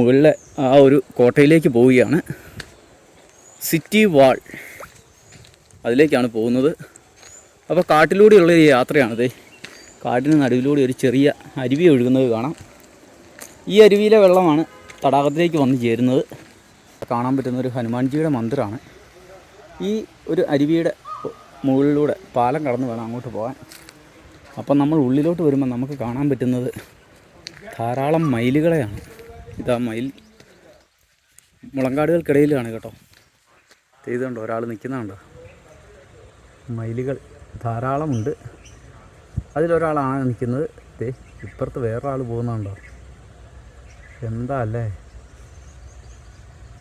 മുകളിലെ ആ ഒരു കോട്ടയിലേക്ക് പോവുകയാണ്. സിറ്റി വാൾ അതിലേക്കാണ് പോകുന്നത്. അപ്പോൾ കാട്ടിലൂടെയുള്ള ഈ യാത്രയാണിത്. കാട്ടിന് നടുവിലൂടെ ഒരു ചെറിയ അരുവി ഒഴുകുന്നത് കാണാം. ഈ അരുവിയിലെ വെള്ളമാണ് തടാകത്തിലേക്ക് വന്ന് ചേരുന്നത്. കാണാൻ പറ്റുന്ന ഒരു ഹനുമാൻജിയുടെ മന്ദിരമാണ്. ഈ ഒരു അരുവിയുടെ മുകളിലൂടെ പാലം കടന്ന് വേണം അങ്ങോട്ട് പോകാൻ. അപ്പം നമ്മൾ ഉള്ളിലോട്ട് വരുമ്പോൾ നമുക്ക് കാണാൻ പറ്റുന്നത് ധാരാളം മയിലുകളെയാണ്. ഇതാ മയിൽ മുളങ്കാടുകൾക്കിടയിലാണ് കേട്ടോ. ചെയ്തുണ്ടോ ഒരാൾ നിൽക്കുന്നുണ്ടോ? മയിലുകൾ ധാരാളമുണ്ട്. അതിലൊരാളാണ് നിൽക്കുന്നത്. ഇപ്പുറത്ത് വേറൊരാൾ പോകുന്നുണ്ടോ? എന്താ അല്ലേ,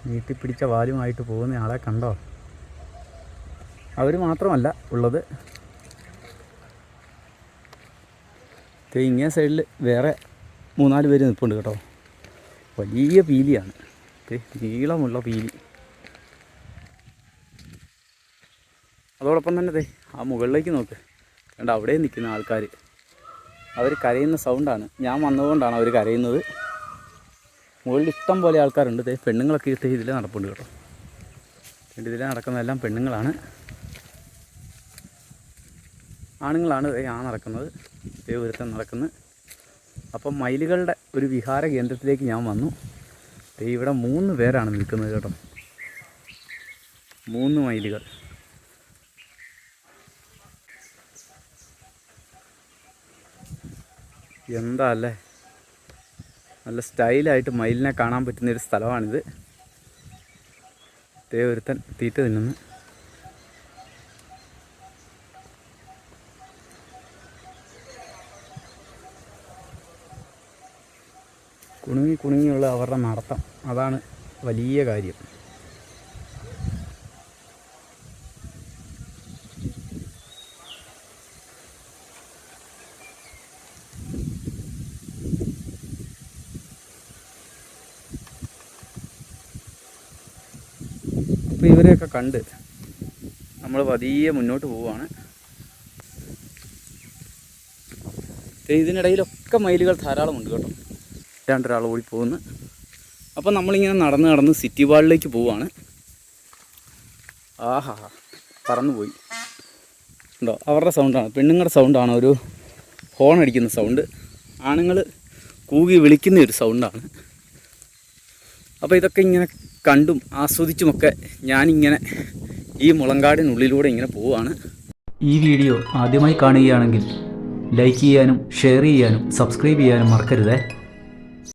നീട്ടിപ്പിടിച്ച വാലുമായിട്ട് പോകുന്ന ആളെ കണ്ടോ? അവർ മാത്രമല്ല ഉള്ളത്. ഇങ്ങേ സൈഡിൽ വേറെ 3-4 പേര് നിൽപ്പുണ്ട് കേട്ടോ. വലിയ പീലിയാണ്, നീളമുള്ള പീലി. അതോടൊപ്പം തന്നെ ആ മുകളിലേക്ക് നോക്ക്, കണ്ട അവിടെ നിൽക്കുന്ന ആൾക്കാർ. അവർ കരയുന്ന സൗണ്ടാണ്. ഞാൻ വന്നതുകൊണ്ടാണ് അവർ കരയുന്നത്. മുകളിൽ ഇഷ്ടം പോലെ ആൾക്കാരുണ്ട്. പെണ്ണുങ്ങളൊക്കെ ഇതിൽ നടപ്പുണ്ട് കേട്ടോ. ഇതിൽ നടക്കുന്നതെല്ലാം പെണ്ണുങ്ങളാണ്. ആണുങ്ങളാണ് നടക്കുന്നത്. ഒരുത്തൻ നടക്കുന്നത്. അപ്പം മയിലുകളുടെ ഒരു വിഹാര കേന്ദ്രത്തിലേക്ക് ഞാൻ വന്നു. ഇവിടെ 3 പേരാണ് നിൽക്കുന്നത് കേട്ടോ. 3 മയിലുകൾ. എന്താ അല്ലേ, നല്ല സ്റ്റൈലായിട്ട് മയിലിനെ കാണാൻ പറ്റുന്നൊരു സ്ഥലമാണിത്. ഒരുത്തൻ തീറ്റ തിന്നുന്നു. കുണുങ്ങിയുള്ള അവരുടെ നടത്തം, അതാണ് വലിയ കാര്യം. അപ്പോൾ ഇവരെയൊക്കെ കണ്ട് നമ്മൾ പതിയെ മുന്നോട്ട് പോവുകയാണ്. ഇതിനിടയിലൊക്കെ മയിലുകൾ ധാരാളമുണ്ട് കേട്ടോ. ഒരാൾ ഓടിപ്പോകുന്നു. അപ്പം നമ്മളിങ്ങനെ നടന്ന് സിറ്റി വാളിലേക്ക് പോവുകയാണ്. ആഹാ, പറന്നു പോയി ഉണ്ടോ? അവരുടെ സൗണ്ടാണ്, പെണ്ണുങ്ങളുടെ സൗണ്ടാണ്. ഒരു ഹോൺ അടിക്കുന്ന സൗണ്ട്. ആണുങ്ങൾ കൂകി വിളിക്കുന്ന ഒരു സൗണ്ടാണ്. അപ്പോൾ ഇതൊക്കെ ഇങ്ങനെ കണ്ടും ആസ്വദിച്ചുമൊക്കെ ഞാനിങ്ങനെ ഈ മുളങ്കാടിനുള്ളിലൂടെ ഇങ്ങനെ പോവുകയാണ്. ഈ വീഡിയോ ആദ്യമായി കാണുകയാണെങ്കിൽ ലൈക്ക് ചെയ്യാനും ഷെയർ ചെയ്യാനും സബ്സ്ക്രൈബ് ചെയ്യാനും മറക്കരുതേ.